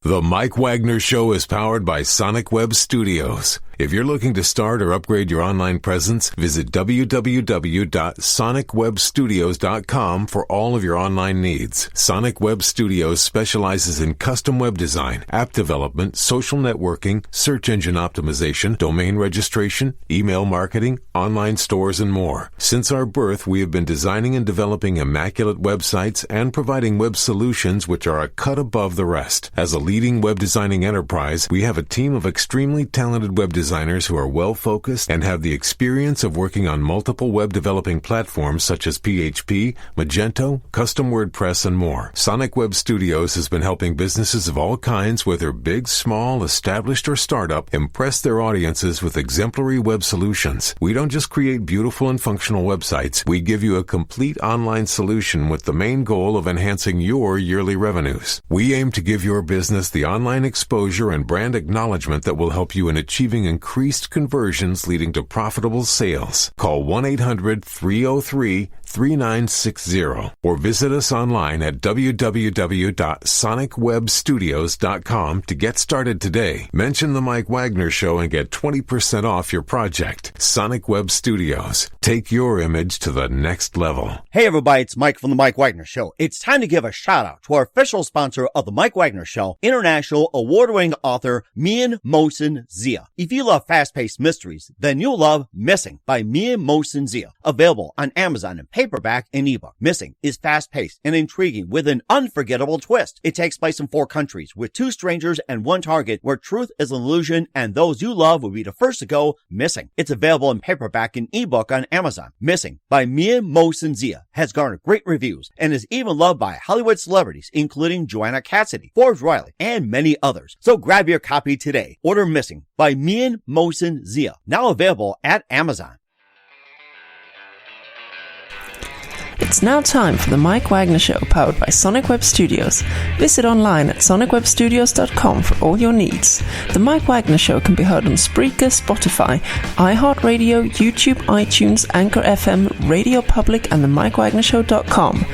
The Mike Wagner Show is powered by Sonic Web Studios. If you're looking to start or upgrade your online presence, visit www.sonicwebstudios.com for all of your online needs. Sonic Web Studios specializes in custom web design, app development, social networking, search engine optimization, domain registration, email marketing, online stores, and more. Since our birth, we have been designing and developing immaculate websites and providing web solutions which are a cut above the rest. As a leading web designing enterprise, we have a team of extremely talented web designers who are well-focused and have the experience of working on multiple web developing platforms such as PHP, Magento, custom WordPress, and more. Sonic Web Studios has been helping businesses of all kinds, whether big, small, established, or startup, impress their audiences with exemplary web solutions. We don't just create beautiful and functional websites. We give you a complete online solution with the main goal of enhancing your yearly revenues. We aim to give your business the online exposure and brand acknowledgement that will help you in achieving increased conversions leading to profitable sales. Call 1-800-303-3960 or visit us online at www.sonicwebstudios.com to get started today. Mention the Mike Wagner Show and get 20% off your project. Sonic Web Studios. Take your image to the next level. Hey everybody, it's Mike from the Mike Wagner Show. It's time to give a shout out to our official sponsor of the Mike Wagner Show, international award-winning author Mian Mohsen Zia. If you love fast-paced mysteries, then you'll love Missing by Mian Mohsen Zia. Available on Amazon in paperback and ebook. Missing is fast-paced and intriguing with an unforgettable twist. It takes place in 4 countries with 2 strangers and 1 target where truth is an illusion and those you love will be the first to go missing. It's available in paperback and ebook on Amazon. Missing by Mian Mohsen Zia has garnered great reviews and is even loved by Hollywood celebrities including Joanna Cassidy, Forbes Riley, and many others. So grab your copy today. Order Missing by Mian Mohsen Zia, now available at Amazon. It's now time for the Mike Wagner Show, powered by Sonic Web Studios. Visit online at sonicwebstudios.com for all your needs. The Mike Wagner Show can be heard on Spreaker, Spotify, iHeartradio, YouTube, iTunes, Anchor FM, Radio Public, and the MikeWagnerShow.com.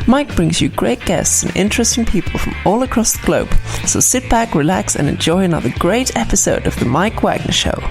Mike brings you great guests and interesting people from all across the globe. So sit back, relax, and enjoy another great episode of the Mike Wagner Show.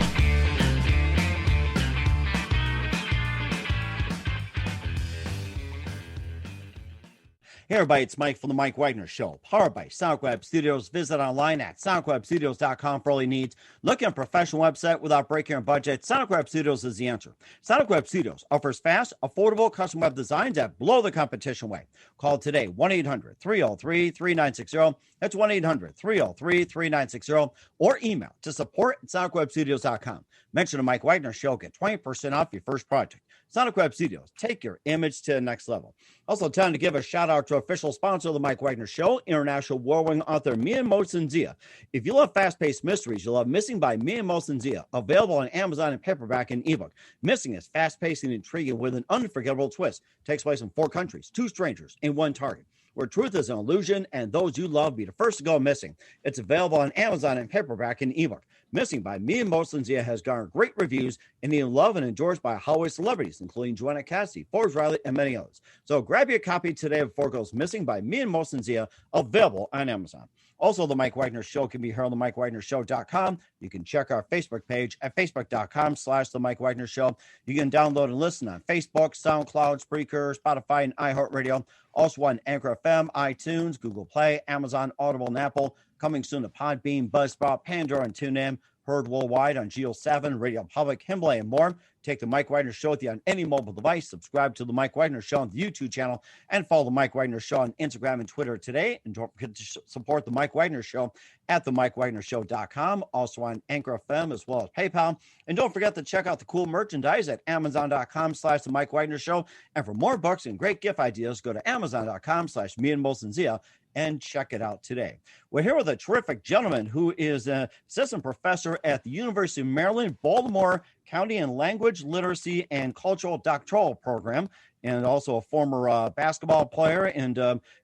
Hey everybody, it's Mike from the Mike Wagner Show, powered by Sonic Web Studios. Visit online at sonicwebstudios.com for all your needs. Looking at a professional website without breaking your budget? Sonic Web Studios is the answer. Sonic Web Studios offers fast, affordable custom web designs that blow the competition away. Call today, 1-800-303-3960. That's 1-800-303-3960. Or email to support@sonicwebstudios.com. Mention the Mike Wagner Show, get 20% off your first project. Sonic Web Studios, take your image to the next level. Also, time to give a shout out to official sponsor of the Mike Wagner Show, international award-winning author Mian Mohsen Zia. If you love fast-paced mysteries, you'll love Missing by Mian Mohsen Zia, available on Amazon in paperback and ebook. Missing is fast-paced and intriguing with an unforgettable twist. Takes place in 4 countries, 2 strangers, and 1 target, where truth is an illusion and those you love be the first to go missing. It's available on Amazon in paperback and ebook. Missing by Mian Mohsen Zia has garnered great reviews and even loved and endorsed by Hollywood celebrities, including Joanna Cassidy, Forbes Riley, and many others. So grab your copy today before it goes missing by Mian Mohsen Zia, available on Amazon. Also, the Mike Wagner Show can be heard on the MikeWagnerShow.com. You can check our Facebook page at facebook.com/the Mike Wagner Show. You can download and listen on Facebook, SoundCloud, Spreaker, Spotify, and iHeartRadio. Also on Anchor FM, iTunes, Google Play, Amazon, Audible, and Apple. Coming soon to Podbean, Buzzsprout, Pandora, and TuneIn. Heard worldwide on Geo 7, Radio Public, Himalaya, and more. Take the Mike Wagner Show with you on any mobile device. Subscribe to the Mike Wagner Show on the YouTube channel and follow the Mike Wagner Show on Instagram and Twitter today. And don't forget to support the Mike Wagner Show at themikewagnershow.com, also on Anchor FM as well as PayPal. And don't forget to check out the cool merchandise at amazon.com/the Mike Wagner Show. And for more books and great gift ideas, go to amazon.com/Mian Mohsen Zia and check it out today. We're here with a terrific gentleman who is an assistant professor at the University of Maryland, Baltimore County in Language, Literacy, and Cultural Doctoral Program, and also a former basketball player and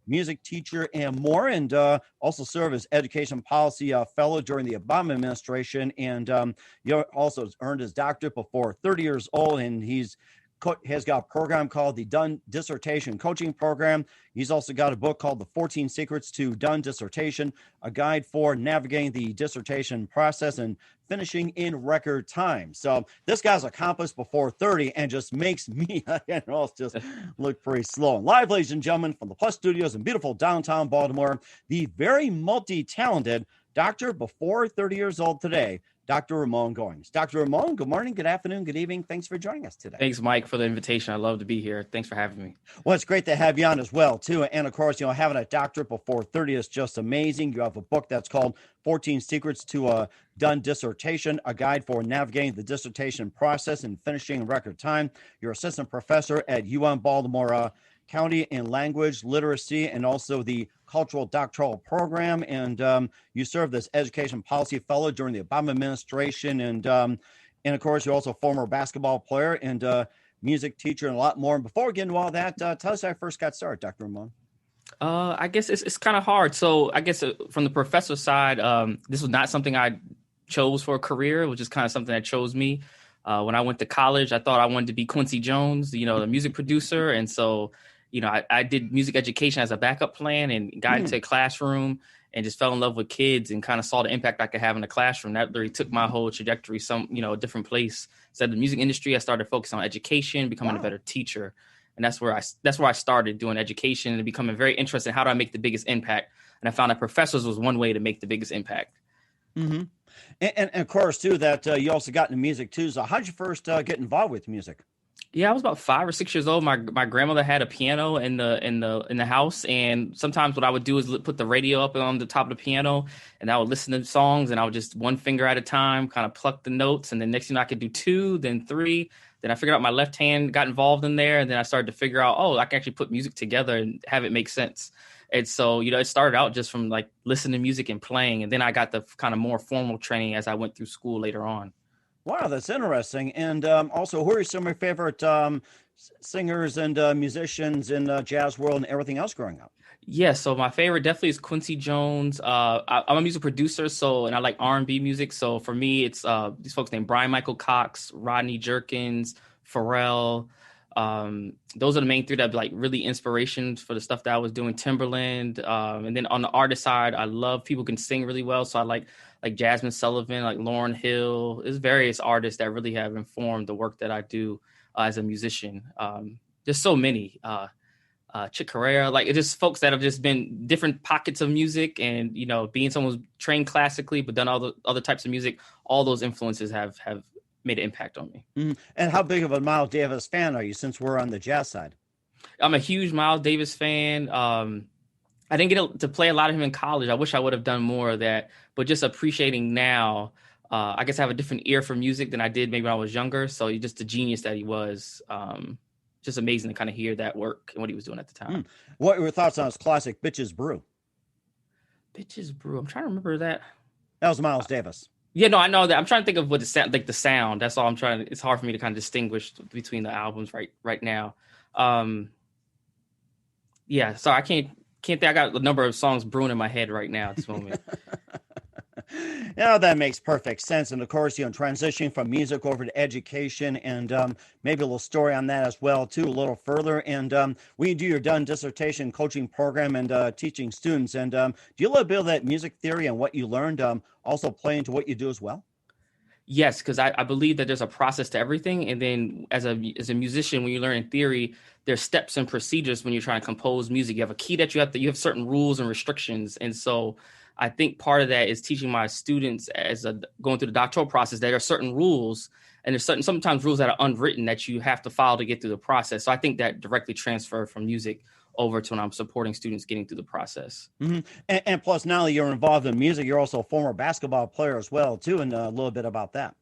music teacher and more, and also served as education policy fellow during the Obama administration, and also earned his doctorate before 30 years old, and he's has got a program called the Done Dissertation Coaching Program. He's also got a book called The 14 Secrets to Done Dissertation, a guide for navigating the dissertation process and finishing in record time. So this guy's accomplished before 30 and just makes me, just look pretty slow. And live, ladies and gentlemen, from the Plus Studios in beautiful downtown Baltimore, the very multi-talented doctor before 30 years old today, Dr. Ramon Goings. Dr. Ramon, good morning, good afternoon, good evening. Thanks for joining us today. Thanks, Mike, for the invitation. I love to be here. Thanks for having me. Well, it's great to have you on as well, too. And of course, having a doctorate before 30 is just amazing. You have a book that's called 14 Secrets to a Done Dissertation, a guide for navigating the dissertation process and finishing in record time. You're assistant professor at Baltimore County in language, literacy, and also the cultural doctoral program. And you served as education policy fellow during the Obama administration. And of course, you're also a former basketball player and music teacher and a lot more. And before we get into all that, tell us how I first got started, Dr. Ramon. I guess it's kind of hard. So I guess from the professor side, this was not something I chose for a career. It was just kind of something that chose me. When I went to college, I thought I wanted to be Quincy Jones, the music producer. And so I did music education as a backup plan and got into a classroom and just fell in love with kids and kind of saw the impact I could have in the classroom. That really took my whole trajectory a different place. So the music industry, I started focusing on education, becoming a better teacher. And that's where I started doing education and becoming very interested in how do I make the biggest impact. And I found that professors was one way to make the biggest impact. Mm-hmm. And of course, too, that you also got into music, too. So how did you first get involved with music? Yeah, I was about 5 or 6 years old. My grandmother had a piano in the house, and sometimes what I would do is put the radio up on the top of the piano, and I would listen to songs, and I would just one finger at a time kind of pluck the notes, and then next thing I could do 2, then 3. Then I figured out my left hand, got involved in there, and then I started to figure out, I can actually put music together and have it make sense. And so, it started out just from like listening to music and playing, and then I got the kind of more formal training as I went through school later on. Wow, that's interesting. And also, who are some of your favorite singers and musicians in jazz world and everything else growing up? Yeah, so my favorite definitely is Quincy Jones. I'm a music producer, and I like R&B music. So for me, it's these folks named Brian Michael Cox, Rodney Jerkins, Pharrell. Those are the main 3 that like really inspirations for the stuff that I was doing. Timberland. And then on the artist side, I love people who can sing really well. So I like Jasmine Sullivan, like Lauryn Hill. There's various artists that really have informed the work that I do as a musician. There's so many. Chick Corea, it's just folks that have just been different pockets of music, and being someone who's trained classically but done all the other types of music. All those influences have made an impact on me. Mm-hmm. And how big of a Miles Davis fan are you, since we're on the jazz side? I'm a huge Miles Davis fan. I didn't get to play a lot of him in college. I wish I would have done more of that, but just appreciating now, I guess I have a different ear for music than I did maybe when I was younger. So just the genius that he was, just amazing to kind of hear that work and what he was doing at the time. What were your thoughts on his classic Bitches Brew? Bitches Brew. I'm trying to remember that. That was Miles Davis. Yeah, no, I know that. I'm trying to think of what the sound, the sound. That's all I'm trying to. It's hard for me to kind of distinguish between the albums right now. Yeah, so I can't think. I got a number of songs brewing in my head right now at this moment. That makes perfect sense. And of course, transitioning from music over to education, and maybe a little story on that as well, too, a little further. And when you do your Done Dissertation coaching program and teaching students, and do you let a bit of that music theory and what you learned also play into what you do as well? Yes, because I believe that there's a process to everything. And then as a musician, when you learn in theory, there's steps and procedures when you're trying to compose music. You have a key that you have certain rules and restrictions. And so I think part of that is teaching my students going through the doctoral process, there are certain rules, and there's sometimes rules that are unwritten that you have to follow to get through the process. So I think that directly transferred from music over to when I'm supporting students getting through the process. Mm-hmm. And plus, now that you're involved in music, you're also a former basketball player as well, too, and a little bit about that.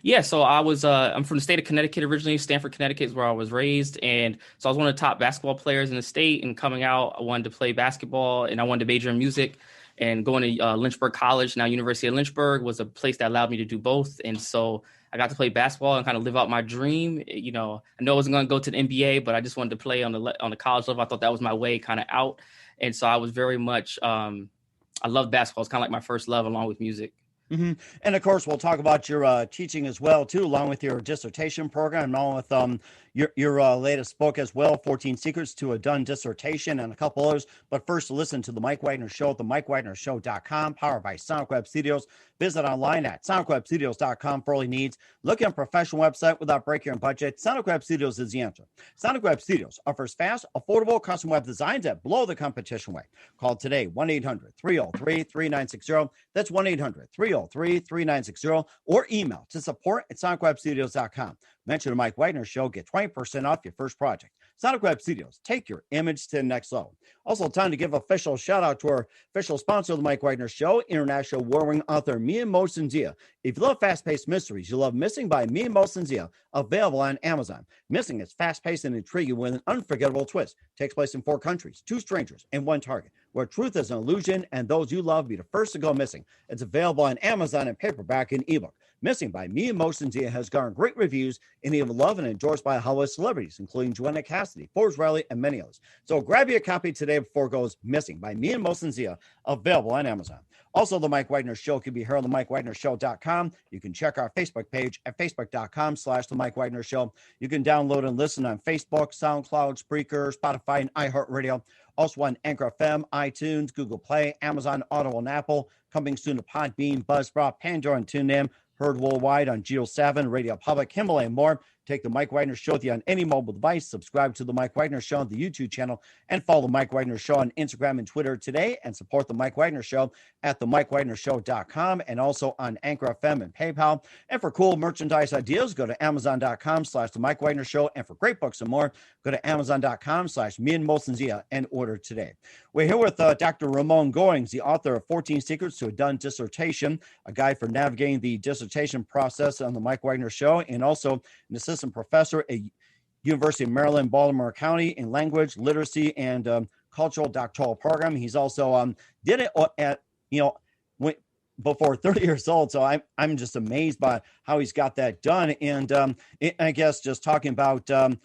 Yeah, so I'm from the state of Connecticut originally. Stamford, Connecticut is where I was raised. And so I was one of the top basketball players in the state, and coming out, I wanted to play basketball and I wanted to major in music. And going to Lynchburg College, now University of Lynchburg, was a place that allowed me to do both. And so I got to play basketball and kind of live out my dream. I know I wasn't going to go to the NBA, but I just wanted to play on the college level. I thought that was my way kind of out. And so I was very much, I loved basketball. It's kind of like my first love along with music. And of course, we'll talk about your teaching as well, too, along with your dissertation program, along with your latest book as well, 14 Secrets to a Done Dissertation, and a couple others. But first, listen to The Mike Wagner Show at themikewagnershow.com, powered by Sonic Web Studios. Visit online at sonicwebstudios.com for all your needs. Looking at a professional website without breaking your budget? Sonic Web Studios is the answer. Sonic Web Studios offers fast, affordable custom web designs that blow the competition away. Call today, 1-800-303-3960. That's 1-800-303-3960, or email to support@sonicwebstudios.com. Mention the Mike Wagner Show, get 20% off your first project. Sonic Web Studios, take your image to the next level. Also, time to give official shout out to our official sponsor of the Mike Wagner Show, international award-winning author Mia Mosensia. If you love fast-paced mysteries, you love Missing by Mia Mosensia, available on Amazon. Missing is fast-paced and intriguing with an unforgettable twist. Takes place in 4 countries, 2 strangers, and 1 target, where truth is an illusion and those you love be the first to go missing. It's available on Amazon in paperback and ebook. Missing by Mia Mosensia has garnered great reviews and even loved and endorsed by Hollywood celebrities, including Joanna Cassidy, Forbes Riley, and many others. So grab your copy today before it goes missing by Mia Mosensia, available on Amazon. Also, The Mike Wagner Show can be heard on themikewagnershow.com. You can check our Facebook page at facebook.com/The Mike Wagner Show. You can download and listen on Facebook, SoundCloud, Spreaker, Spotify, and iHeartRadio. Also on Anchor FM, iTunes, Google Play, Amazon, Audible, and Apple. Coming soon to Podbean, Buzzsprout, Pandora, and TuneIn. Heard worldwide on Geo 7, Radio Public, Himalaya, and more. Take the Mike Wagner Show with you on any mobile device. Subscribe to the Mike Wagner Show on the YouTube channel, and follow the Mike Wagner Show on Instagram and Twitter today, and support the Mike Wagner Show at themikewagnershow.com, and also on Anchor FM and PayPal. And for cool merchandise ideas, go to amazon.com/the Mike Wagner Show. And for great books and more, go to amazon.com/Mia Mosensia and order today. We're here with Dr. Ramon Goings, the author of 14 Secrets to a Done Dissertation, a guide for navigating the dissertation process on the Mike Wagner Show, and also an assistant professor at University of Maryland, Baltimore County in language, literacy, and cultural doctoral program. He's also did it at, before 30 years old. So I'm just amazed by how he's got that done. And I guess just talking about, getting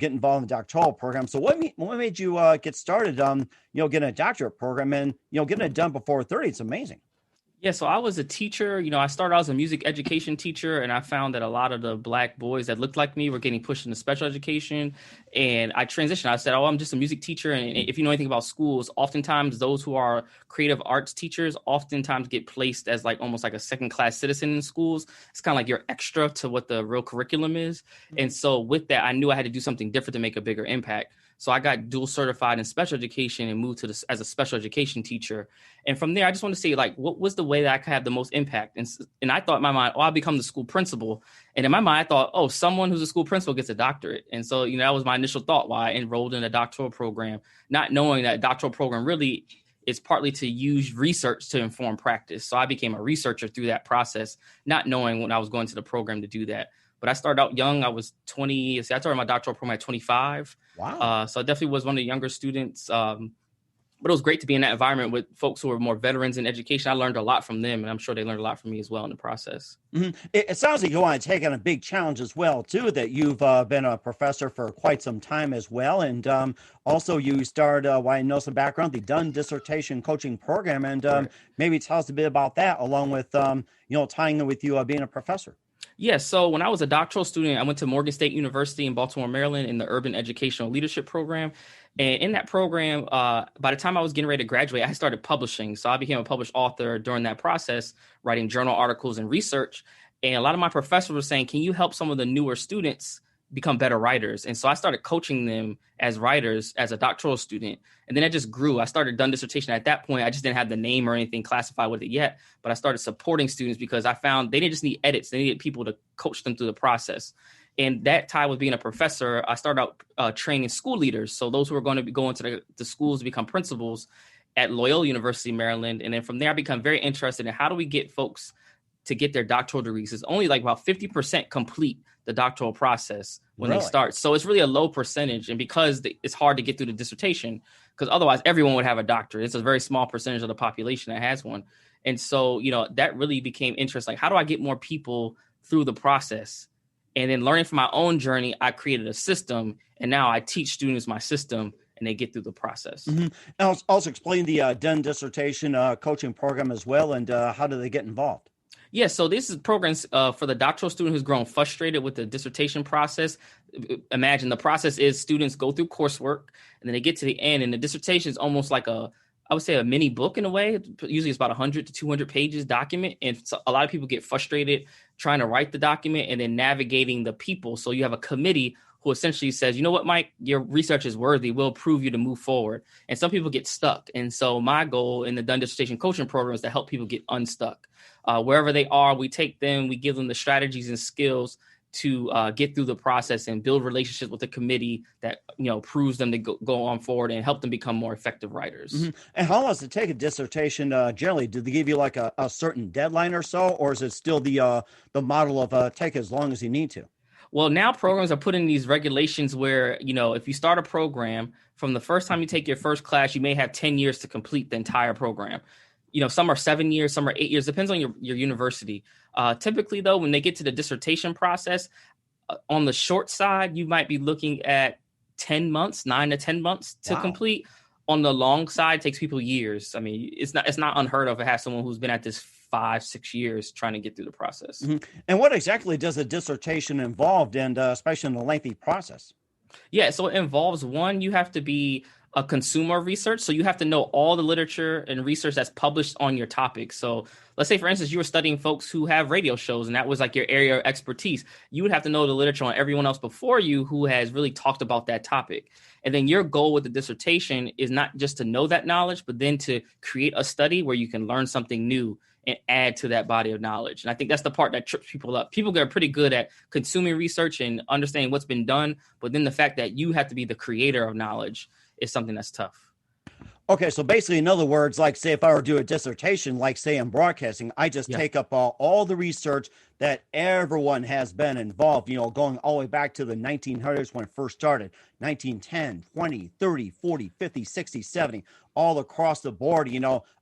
involved in the doctoral program. So what made you get started, getting a doctorate program and, getting it done before 30? It's amazing. Yeah, so I was a teacher. I started out as a music education teacher, and I found that a lot of the Black boys that looked like me were getting pushed into special education. And I transitioned. I said, I'm just a music teacher. And if you know anything about schools, oftentimes those who are creative arts teachers oftentimes get placed as almost like a second-class citizen in schools. It's kind of like you're extra to what the real curriculum is. And so with that, I knew I had to do something different to make a bigger impact. So I got dual certified in special education and moved to this as a special education teacher. And from there, I just want to say, what was the way that I could have the most impact? And I thought in my mind, I'll become the school principal. And in my mind, I thought, someone who's a school principal gets a doctorate. And so, that was my initial thought why I enrolled in a doctoral program, not knowing that doctoral program really is partly to use research to inform practice. So I became a researcher through that process, not knowing when I was going to the program to do that. But I started out young. I was 20. I started my doctoral program at 25. Wow. So I definitely was one of the younger students. But it was great to be in that environment with folks who are more veterans in education. I learned a lot from them, and I'm sure they learned a lot from me as well in the process. Mm-hmm. It sounds like you want to take on a big challenge as well, too, that you've been a professor for quite some time as well. And also you started, I know some background, the Done Dissertation Coaching Program. And maybe tell us a bit about that, along with, tying in with you being a professor. Yeah, so when I was a doctoral student, I went to Morgan State University in Baltimore, Maryland, in the Urban Educational Leadership Program. And in that program, by the time I was getting ready to graduate, I started publishing. So I became a published author during that process, writing journal articles and research. And a lot of my professors were saying, can you help some of the newer students become better writers? And so I started coaching them as writers as a doctoral student. And then it just grew. I started Done Dissertation at that point. I just didn't have the name or anything classified with it yet, but I started supporting students because I found they didn't just need edits. They needed people to coach them through the process. And that tie with being a professor, I started out training school leaders. So those who are going to be going to the schools to become principals at Loyola University, Maryland. And then from there, I become very interested in how do we get folks to get their doctoral degrees. It's only about 50% complete the doctoral process when they start. So it's really a low percentage. And because it's hard to get through the dissertation, because otherwise everyone would have a doctorate. It's a very small percentage of the population that has one. And so, that really became interesting. How do I get more people through the process? And then learning from my own journey, I created a system. And now I teach students my system and they get through the process. Mm-hmm. And also explain the Done Dissertation coaching program as well. And how do they get involved? Yeah, so this is programs for the doctoral student who's grown frustrated with the dissertation process. Imagine the process is students go through coursework and then they get to the end, and the dissertation is almost like I would say a mini book in a way. Usually it's about 100 to 200 pages document. And so a lot of people get frustrated trying to write the document and then navigating the people. So you have a committee who essentially says, you know what, Mike, your research is worthy. We'll approve you to move forward. And some people get stuck. And so my goal in the Done Dissertation coaching program is to help people get unstuck. Wherever they are, we take them, we give them the strategies and skills to get through the process and build relationships with the committee that, proves them to go on forward and help them become more effective writers. Mm-hmm. And how long does it take a dissertation generally? Do they give you like a certain deadline or so, or is it still the model of take as long as you need to? Well, now programs are putting these regulations where, if you start a program, from the first time you take your first class, you may have 10 years to complete the entire program. Some are 7 years, some are 8 years, depends on your university. Typically, though, when they get to the dissertation process, on the short side, you might be looking at 10 months, 9 to 10 months to complete. On the long side, it takes people years. I mean, it's not unheard of to have someone who's been at this 5-6 years trying to get through the process. Mm-hmm. And what exactly does a dissertation involve, and especially in the lengthy process? Yeah, so it involves, one, you have to be a consumer of research. So you have to know all the literature and research that's published on your topic. So let's say, for instance, you were studying folks who have radio shows and that was like your area of expertise. You would have to know the literature on everyone else before you who has really talked about that topic. And then your goal with the dissertation is not just to know that knowledge, but then to create a study where you can learn something new and add to that body of knowledge. And I think that's the part that trips people up. People get pretty good at consuming research and understanding what's been done, but then the fact that you have to be the creator of knowledge is something that's tough. Okay, so basically, in other words, like say if I were to do a dissertation, like say in broadcasting, I just take up all the research that everyone has been involved, going all the way back to the 1900s when it first started, 1910, 20, 30, 40, 50, 60, 70, all across the board,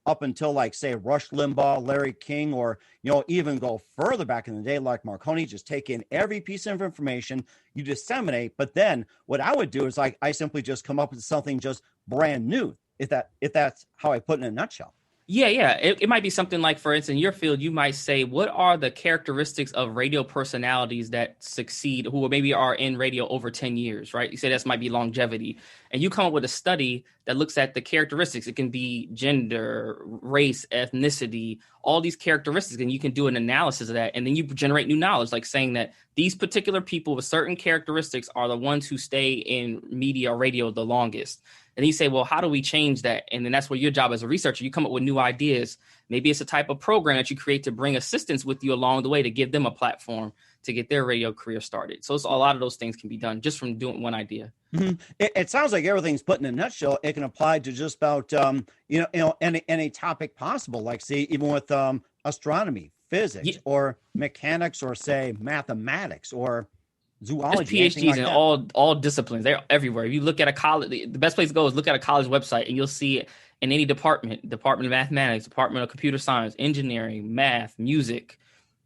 up until like say Rush Limbaugh, Larry King, or, even go further back in the day like Marconi, just take in every piece of information, you disseminate. But then what I would do is like, I simply just come up with something just brand new. If that's how I put it in a nutshell. Yeah. It might be something like, for instance, in your field, you might say, what are the characteristics of radio personalities that succeed, who maybe are in radio over 10 years, right? You say that might be longevity. And you come up with a study that looks at the characteristics. It can be gender, race, ethnicity, all these characteristics. And you can do an analysis of that. And then you generate new knowledge, like saying that these particular people with certain characteristics are the ones who stay in media or radio the longest. And you say, well, how do we change that? And then that's where your job as a researcher, you come up with new ideas. Maybe it's a type of program that you create to bring assistants with you along the way to give them a platform to get their radio career started. So it's a lot of those things can be done just from doing one idea. Mm-hmm. It sounds like everything's put in a nutshell. It can apply to just about, any topic possible, like say, even with astronomy, physics, or mechanics, or say mathematics, or zoology. There's PhDs in all disciplines. They're everywhere. If you look at a college, the best place to go is look at a college website, and you'll see it in any department of mathematics, department of computer science, engineering, math, music.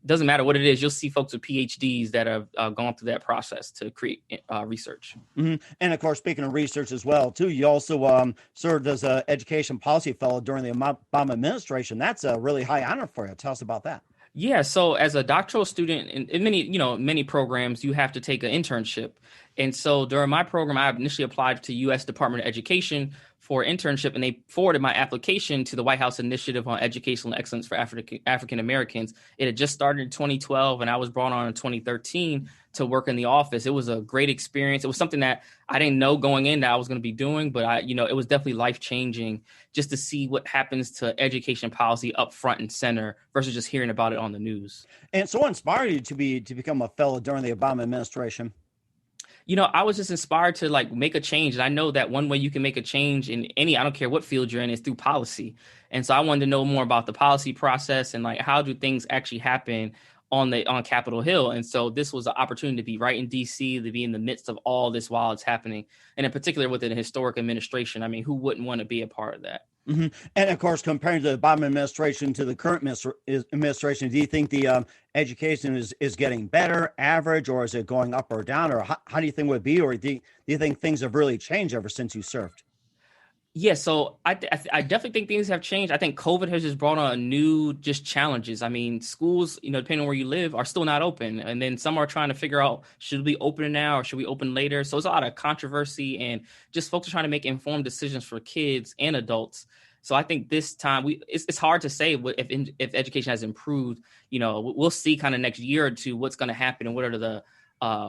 Doesn't matter what it is. You'll see folks with PhDs that have gone through that process to create research. Mm-hmm. And of course, speaking of research as well, too, you also served as an education policy fellow during the Obama administration. That's a really high honor for you. Tell us about that. Yeah, so as a doctoral student in many programs, you have to take an internship. And so during my program, I initially applied to U.S. Department of Education for internship, and they forwarded my application to the White House Initiative on Educational Excellence for African Americans. It had just started in 2012, and I was brought on in 2013 to work in the office. It was a great experience. It was something that I didn't know going in that I was going to be doing, but it was definitely life-changing just to see what happens to education policy up front and center versus just hearing about it on the news. And so what inspired you to become a fellow during the Obama administration? I was just inspired to make a change. And I know that one way you can make a change in I don't care what field you're in, is through policy. And so I wanted to know more about the policy process and how do things actually happen on Capitol Hill. And so this was an opportunity to be right in DC, to be in the midst of all this while it's happening. And in particular with an historic administration, I mean, who wouldn't want to be a part of that? Mm-hmm. And of course, comparing the Obama administration to the current administration, do you think the education is getting better, average, or is it going up or down? Or how do you think it would be? Or do you think things have really changed ever since you served? Yeah, so I definitely think things have changed. I think COVID has just brought on new just challenges. I mean, schools, depending on where you live, are still not open. And then some are trying to figure out, should we open now or should we open later? So it's a lot of controversy, and just folks are trying to make informed decisions for kids and adults. So I think this time it's hard to say if education has improved. We'll see kind of next year or two what's going to happen and what are the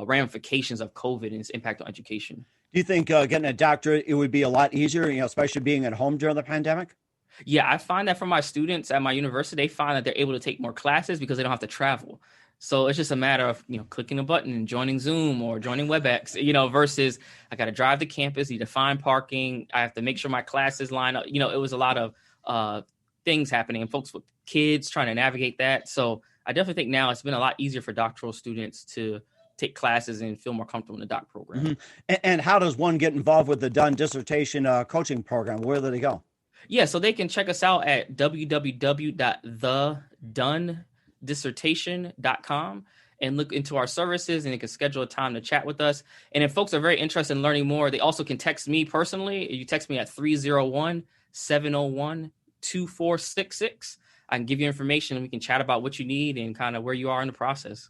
ramifications of COVID and its impact on education. Do you think getting a doctorate, it would be a lot easier, especially being at home during the pandemic? Yeah, I find that for my students at my university, they find that they're able to take more classes because they don't have to travel. So it's just a matter of, clicking a button and joining Zoom or joining WebEx, versus I got to drive to campus, need to find parking. I have to make sure my classes line up. It was a lot of things happening, and folks with kids trying to navigate that. So I definitely think now it's been a lot easier for doctoral students to take classes and feel more comfortable in the doc program. Mm-hmm. And how does one get involved with the Done Dissertation coaching program? Where do they go? Yeah, so they can check us out at www.thedonedissertation.com and look into our services, and they can schedule a time to chat with us. And if folks are very interested in learning more, they also can text me personally. You text me at 301-701-2466. I can give you information, and we can chat about what you need and kind of where you are in the process.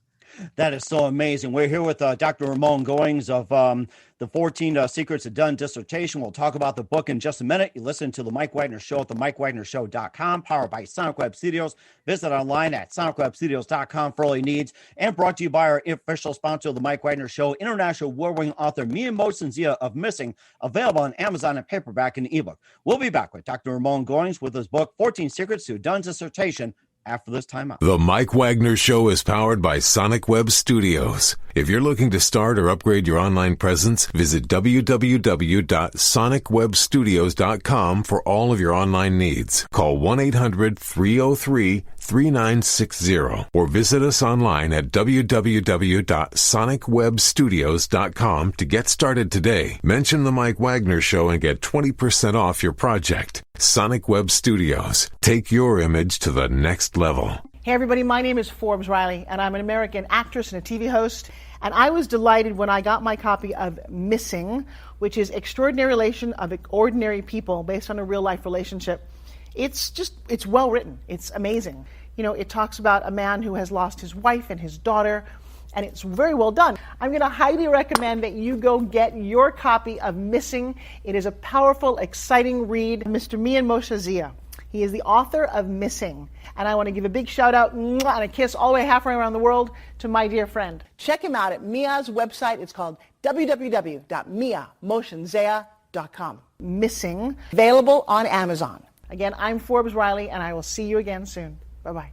That is so amazing. We're here with Dr. Ramon Goings of the 14 Secrets of Done Dissertation. We'll talk about the book in just a minute. You listen to The Mike Wagner Show at themikewagnershow.com, powered by Sonic Web Studios. Visit online at sonicwebstudios.com for all your needs. And brought to you by our official sponsor of The Mike Wagner Show, international award-winning author Mia Mosensia of Missing, available on Amazon and paperback and ebook. We'll be back with Dr. Ramon Goings with his book, 14 Secrets to Done Dissertation, after this timeout. The Mike Wagner Show is powered by Sonic Web Studios. If you're looking to start or upgrade your online presence, visit www.sonicwebstudios.com for all of your online needs. Call 1-800-303-3960 or visit us online at www.sonicwebstudios.com to get started today. Mention The Mike Wagner Show and get 20% off your project. Sonic Web Studios. Take your image to the next level. Hey everybody, my name is Forbes Riley, and I'm an American actress and a TV host. And I was delighted when I got my copy of Missing, which is Extraordinary Relation of Ordinary People based on a real life relationship. It's well written. It's amazing. It talks about a man who has lost his wife and his daughter, and it's very well done. I'm going to highly recommend that you go get your copy of Missing. It is a powerful, exciting read. Mr. Mian Moshazia. He is the author of Missing. And I want to give a big shout out and a kiss all the way halfway around the world to my dear friend. Check him out at Mia's website. It's called www.miamoshazia.com. Missing, available on Amazon. Again, I'm Forbes Riley, and I will see you again soon. Bye-bye.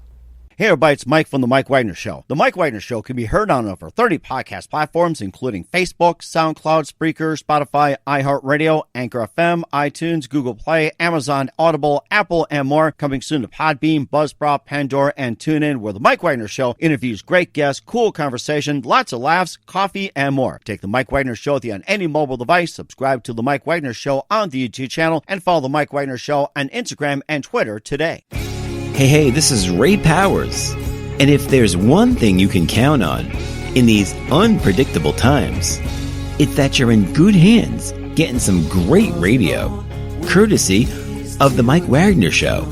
Hey everybody, it's Mike from The Mike Wagner Show. The Mike Wagner Show can be heard on over 30 podcast platforms, including Facebook, SoundCloud, Spreaker, Spotify, iHeartRadio, Anchor FM, iTunes, Google Play, Amazon, Audible, Apple, and more. Coming soon to Podbean, Buzzsprout, Pandora, and TuneIn, where The Mike Wagner Show interviews great guests, cool conversation, lots of laughs, coffee, and more. Take The Mike Wagner Show with you on any mobile device. Subscribe to The Mike Wagner Show on the YouTube channel, and follow The Mike Wagner Show on Instagram and Twitter today. Hey, this is Ray Powers. And if there's one thing you can count on in these unpredictable times, it's that you're in good hands getting some great radio, courtesy of The Mike Wagner Show.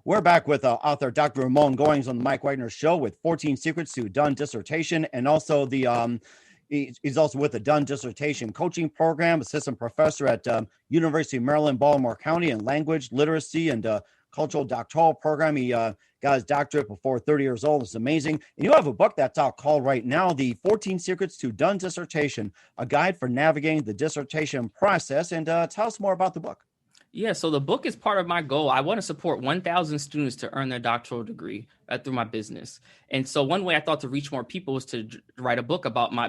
We're back with author Dr. Ramon Goings on The Mike Wagner Show with 14 Secrets to Done Dissertation, and also the he's also with the Done Dissertation Coaching Program, assistant professor at University of Maryland, Baltimore County in language, literacy, and cultural doctoral program. He got his doctorate before 30 years old. It's amazing. And you have a book that's out called right now, The 14 Secrets to Done Dissertation, a guide for navigating the dissertation process. And tell us more about the book. Yeah, so the book is part of my goal. I want to support 1,000 students to earn their doctoral degree through my business. And so one way I thought to reach more people was to write a book about my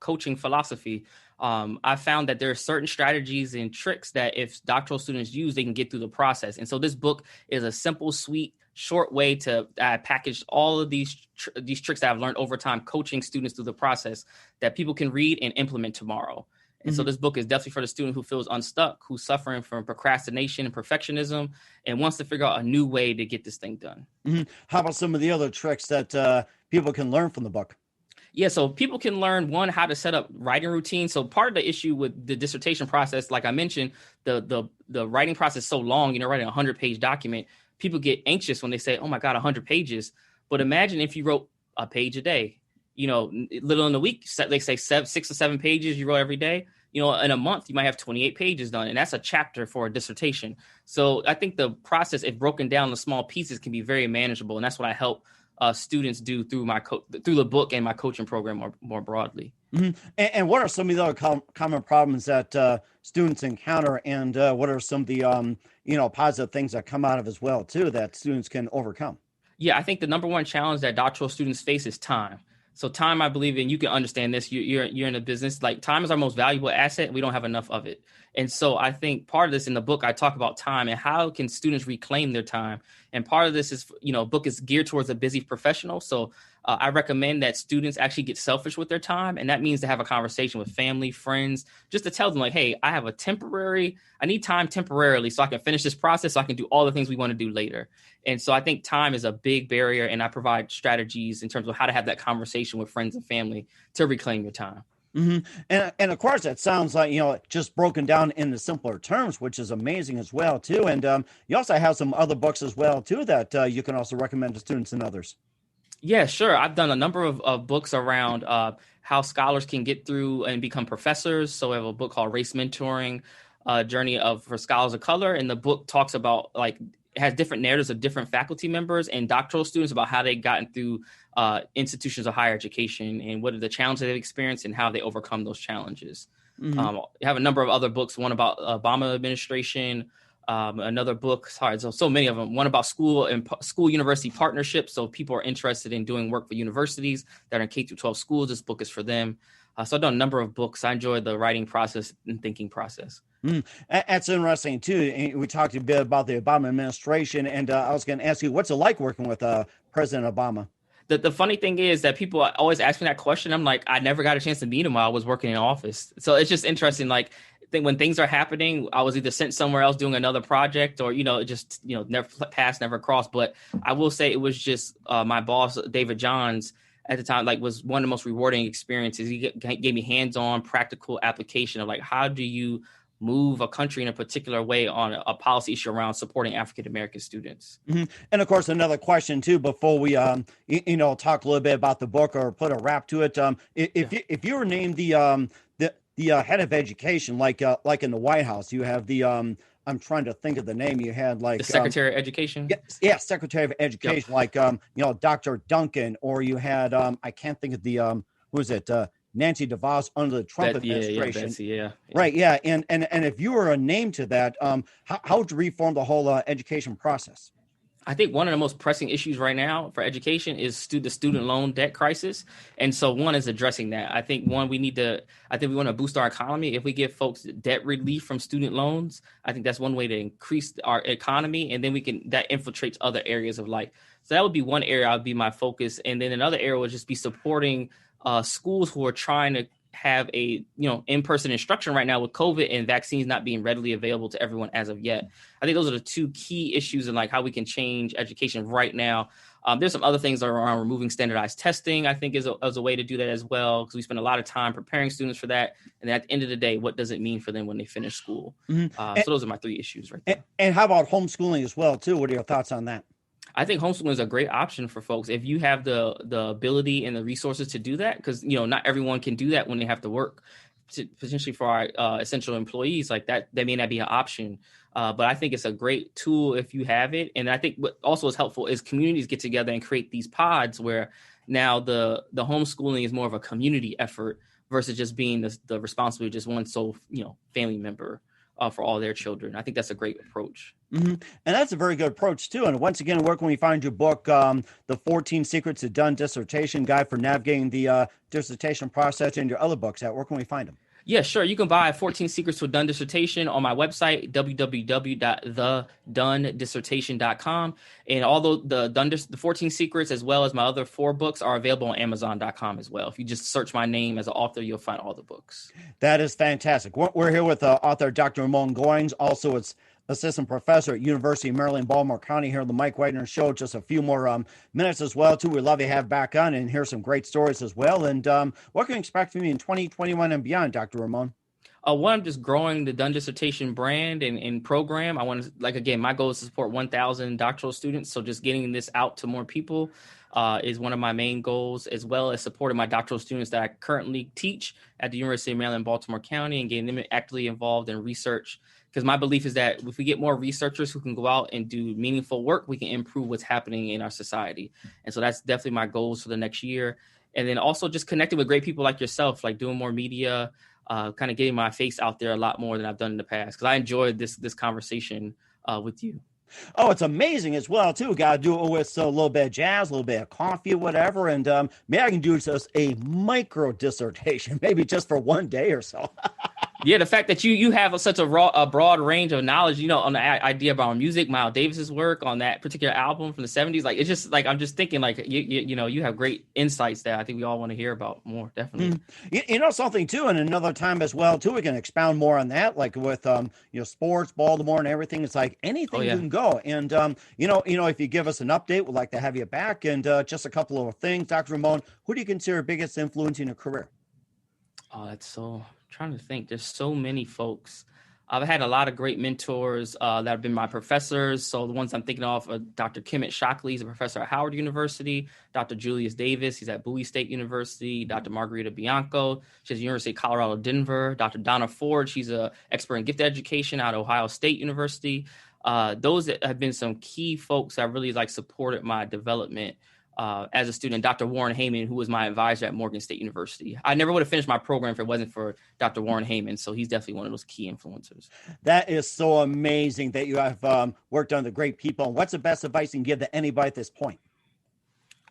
coaching philosophy. I found that there are certain strategies and tricks that if doctoral students use, they can get through the process. And so this book is a simple, sweet, short way to package all of these tricks that I've learned over time coaching students through the process that people can read and implement tomorrow. And so this book is definitely for the student who feels unstuck, who's suffering from procrastination and perfectionism, and wants to figure out a new way to get this thing done. How about some of the other tricks that people can learn from the book? Yeah, so people can learn, one, how to set up writing routines. So part of the issue with the dissertation process, like I mentioned, the writing process is so long, writing a 100-page document, people get anxious when they say, oh my God, 100 pages. But imagine if you wrote a page a day, little in a week, they say 6 or 7 pages you wrote every day. In a month, you might have 28 pages done, and that's a chapter for a dissertation. So I think the process, if broken down into small pieces, can be very manageable. And that's what I help students do through through the book and my coaching program more broadly. Mm-hmm. And what are some of the other common problems that students encounter, and what are some of the positive things that come out of as well too that students can overcome? Yeah, I think the number one challenge that doctoral students face is time. So time, I believe, and you can understand this, you're in a business, like time is our most valuable asset. We don't have enough of it. And so I think part of this in the book, I talk about time and how can students reclaim their time. And part of this is, book is geared towards a busy professional. So I recommend that students actually get selfish with their time. And that means to have a conversation with family, friends, just to tell them like, hey, I need time temporarily so I can finish this process, so I can do all the things we want to do later. And so I think time is a big barrier, and I provide strategies in terms of how to have that conversation with friends and family to reclaim your time. Mm-hmm. And of course, that sounds like, just broken down into simpler terms, which is amazing as well, too. And you also have some other books as well, too, that you can also recommend to students and others. Yeah, sure. I've done a number of books around how scholars can get through and become professors. So I have a book called Race Mentoring, Journey for Scholars of Color. And the book talks about it has different narratives of different faculty members and doctoral students about how they've gotten through institutions of higher education and what are the challenges they've experienced and how they overcome those challenges. Mm-hmm. I have a number of other books, one about Obama administration, another book, so many of them, one about school and school-university partnerships. So if people are interested in doing work for universities that are in K-12 schools, this book is for them. So I've done a number of books. I enjoy the writing process and thinking process. That's interesting, too. We talked a bit about the Obama administration, and I was going to ask you, what's it like working with President Obama? The funny thing is that people always ask me that question. I'm like, I never got a chance to meet him while I was working in office. So it's just interesting. Like, when things are happening, I was either sent somewhere else doing another project or, never passed, never crossed. But I will say it was just my boss, David Johns, at the time, was one of the most rewarding experiences. He gave me hands-on practical application of how do you move a country in a particular way on a policy issue around supporting African-American students. Mm-hmm. And of course, another question too, before we, talk a little bit about the book or put a wrap to it. If you were named the head of education, like in the White House, you have the, I'm trying to think of the name you had, the Secretary of Education. Yeah, Secretary of Education, yep. Dr. Duncan, or you had, I can't think of the, who was it? Nancy DeVos under the Trump administration. Betsy, yeah. Right. Yeah. And if you were a name to that, how would you reform the whole education process? I think one of the most pressing issues right now for education is the student loan debt crisis. And so one is addressing that. I think we want to boost our economy. If we give folks debt relief from student loans, I think that's one way to increase our economy. And then that infiltrates other areas of life. So that would be one area would be my focus. And then another area would just be supporting schools who are trying to have a in-person instruction right now with COVID and vaccines not being readily available to everyone as of yet. I think those are the two key issues in how we can change education right now. There's some other things around removing standardized testing, I think is a way to do that as well, because we spend a lot of time preparing students for that. And at the end of the day, what does it mean for them when they finish school? Mm-hmm. So those are my three issues right there. And how about homeschooling as well, too? What are your thoughts on that? I think homeschooling is a great option for folks if you have the ability and the resources to do that, because not everyone can do that when they have to work. Potentially for our essential employees like that may not be an option. But I think it's a great tool if you have it. And I think what also is helpful is communities get together and create these pods where now the homeschooling is more of a community effort versus just being the responsibility of just one sole family member for all their children. I think that's a great approach. Mm-hmm. And that's a very good approach, too. And once again, where can we find your book, The 14 Secrets to Done Dissertation, Guide for Navigating the Dissertation Process, and your other books? Where can we find them? Yeah, sure. You can buy 14 Secrets to a Done Dissertation on my website, www.thedonedissertation.com. And although the 14 Secrets, as well as my other 4 books, are available on Amazon.com as well. If you just search my name as an author, you'll find all the books. That is fantastic. We're here with author Dr. Ramon Goings. Also, it's assistant professor at University of Maryland, Baltimore County, here on the Mike Wagner Show. Just a few more minutes as well, too. We'd love to have back on and hear some great stories as well. And what can you expect from you in 2021 and beyond, Dr. Ramon? One, I'm just growing the Done Dissertation brand and program. I want to, again, my goal is to support 1,000 doctoral students. So just getting this out to more people is one of my main goals, as well as supporting my doctoral students that I currently teach at the University of Maryland, Baltimore County, and getting them actively involved in research. Because my belief is that if we get more researchers who can go out and do meaningful work, we can improve what's happening in our society. And so that's definitely my goals for the next year. And then also just connecting with great people like yourself, like doing more media, kind of getting my face out there a lot more than I've done in the past, because I enjoyed this conversation with you. Oh, it's amazing as well, too. Got to do it with a little bit of jazz, a little bit of coffee, whatever. And maybe I can do just a micro dissertation, maybe just for one day or so. Yeah, the fact that you have such a broad range of knowledge, on the idea about music, Miles Davis's work on that particular album from the 70s, like it's just like I'm just thinking like you have great insights that I think we all want to hear about more, definitely. Something too, and another time as well too, we can expound more on that, like with sports, Baltimore, and everything. It's like anything you can go, and if you give us an update, we'd like to have you back. And just a couple of things, Dr. Ramon, who do you consider biggest influence in your career? Oh, that's so. Trying to think. There's so many folks. I've had a lot of great mentors that have been my professors. So the ones I'm thinking of are Dr. Kemet Shockley, he's a professor at Howard University. Dr. Julius Davis, he's at Bowie State University. Dr. Margarita Bianco, she's at University of Colorado, Denver. Dr. Donna Ford, she's an expert in gifted education out of Ohio State University. Those that have been some key folks that really supported my development as a student. Dr. Warren Heyman, who was my advisor at Morgan State University. I never would have finished my program if it wasn't for Dr. Warren Heyman. So he's definitely one of those key influencers. That is so amazing that you have worked under great people. What's the best advice you can give to anybody at this point?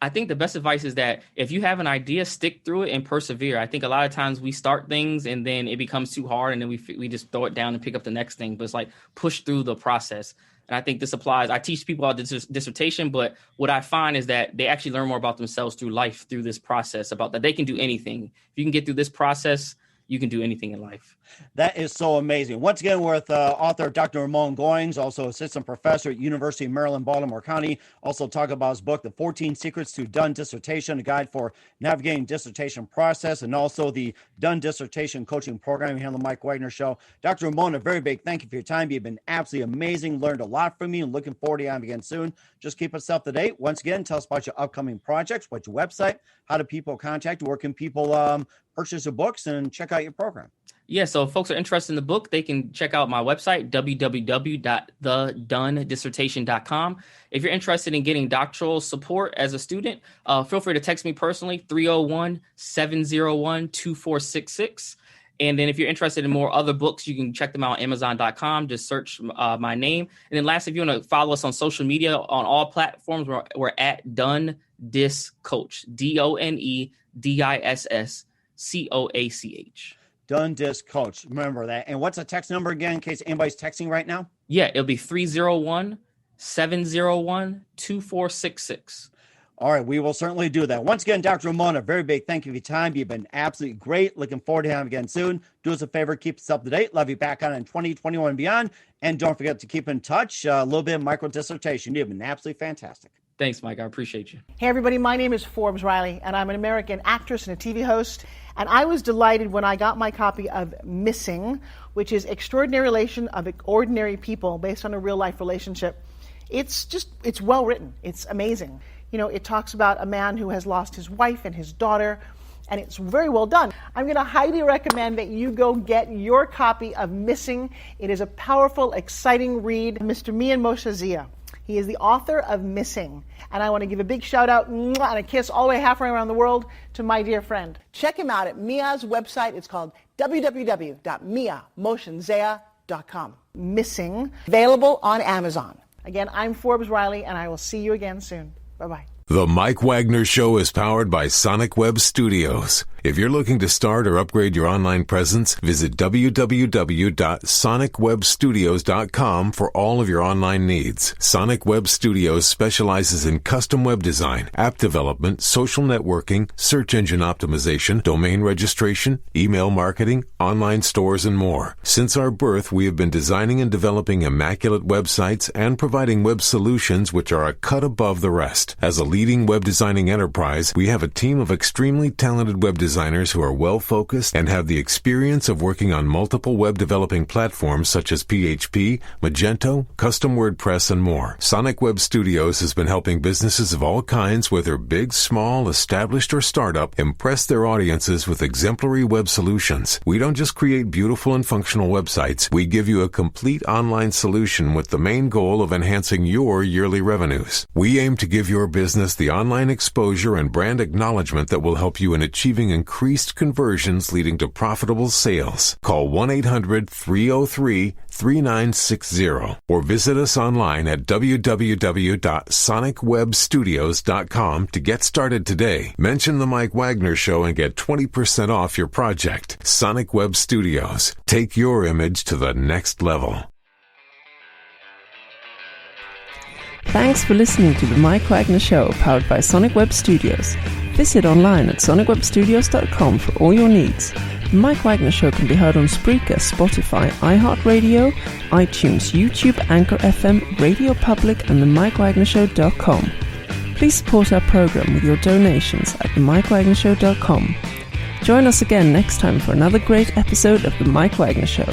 I think the best advice is that if you have an idea, stick through it and persevere. I think a lot of times we start things and then it becomes too hard and then we just throw it down and pick up the next thing. But it's like push through the process. And I think this applies. I teach people about this dissertation, but what I find is that they actually learn more about themselves through life, through this process, about that they can do anything. If you can get through this process, you can do anything in life. That is so amazing. Once again, with author Dr. Ramon Goings, also assistant professor at University of Maryland, Baltimore County. Also talk about his book, The 14 Secrets to Done Dissertation, a guide for navigating dissertation process, and also the Done Dissertation coaching program here on the Mike Wagner Show. Dr. Ramon, a very big thank you for your time. You've been absolutely amazing. Learned a lot from you and looking forward to having you again soon. Just keep us up to date. Once again, tell us about your upcoming projects, what's your website, how do people contact you, where can people purchase your books and check out your program? Yeah, so if folks are interested in the book, they can check out my website, www.thedonedissertation.com. If you're interested in getting doctoral support as a student, feel free to text me personally, 301-701-2466. And then if you're interested in more other books, you can check them out on Amazon.com. Just search my name. And then last, if you want to follow us on social media, on all platforms, we're at Done Dis Coach, DONEDISSCOACH. Done Dis Coach. Remember that. And what's the text number again in case anybody's texting right now? Yeah, it'll be 301-701-2466. All right, we will certainly do that. Once again, Dr. Ramon, a very big thank you for your time. You've been absolutely great. Looking forward to having you again soon. Do us a favor, keep us up to date. Love you back on in 2021 and beyond. And don't forget to keep in touch. A little bit of micro dissertation. You've been absolutely fantastic. Thanks, Mike. I appreciate you. Hey, everybody. My name is Forbes Riley, and I'm an American actress and a TV host. And I was delighted when I got my copy of Missing, which is Extraordinary Relation of Ordinary People based on a real-life relationship. It's well written. It's amazing. It talks about a man who has lost his wife and his daughter, and it's very well done. I'm going to highly recommend that you go get your copy of Missing. It is a powerful, exciting read. Mr. Mian Moshe Zia. He is the author of Missing. And I want to give a big shout out and a kiss all the way halfway around the world to my dear friend. Check him out at Mia's website. It's called www.miamoshenzea.com. Missing, available on Amazon. Again, I'm Forbes Riley, and I will see you again soon. Bye-bye. The Mike Wagner Show is powered by Sonic Web Studios. If you're looking to start or upgrade your online presence, visit www.sonicwebstudios.com for all of your online needs. Sonic Web Studios specializes in custom web design, app development, social networking, search engine optimization, domain registration, email marketing, online stores, and more. Since our birth, we have been designing and developing immaculate websites and providing web solutions which are a cut above the rest. As a leading web designing enterprise, we have a team of extremely talented web designers who are well-focused and have the experience of working on multiple web developing platforms such as PHP, Magento, Custom WordPress, and more. Sonic Web Studios has been helping businesses of all kinds, whether big, small, established, or startup, impress their audiences with exemplary web solutions. We don't just create beautiful and functional websites. We give you a complete online solution with the main goal of enhancing your yearly revenues. We aim to give your business the online exposure and brand acknowledgement that will help you in achieving increased conversions leading to profitable sales. Call 1-800-303-3960 or visit us online at www.sonicwebstudios.com to get started today. Mention the Mike Wagner Show and get 20% off your project. Sonic Web Studios. Take your image to the next level. Thanks for listening to the Mike Wagner Show, powered by Sonic Web Studios. Visit online at sonicwebstudios.com for all your needs. The Mike Wagner Show can be heard on Spreaker, Spotify, iHeartradio, iTunes, YouTube, Anchor FM, Radio Public, and themikewagnershow.com. Please support our program with your donations at themikewagnershow.com. Join us again next time for another great episode of The Mike Wagner Show.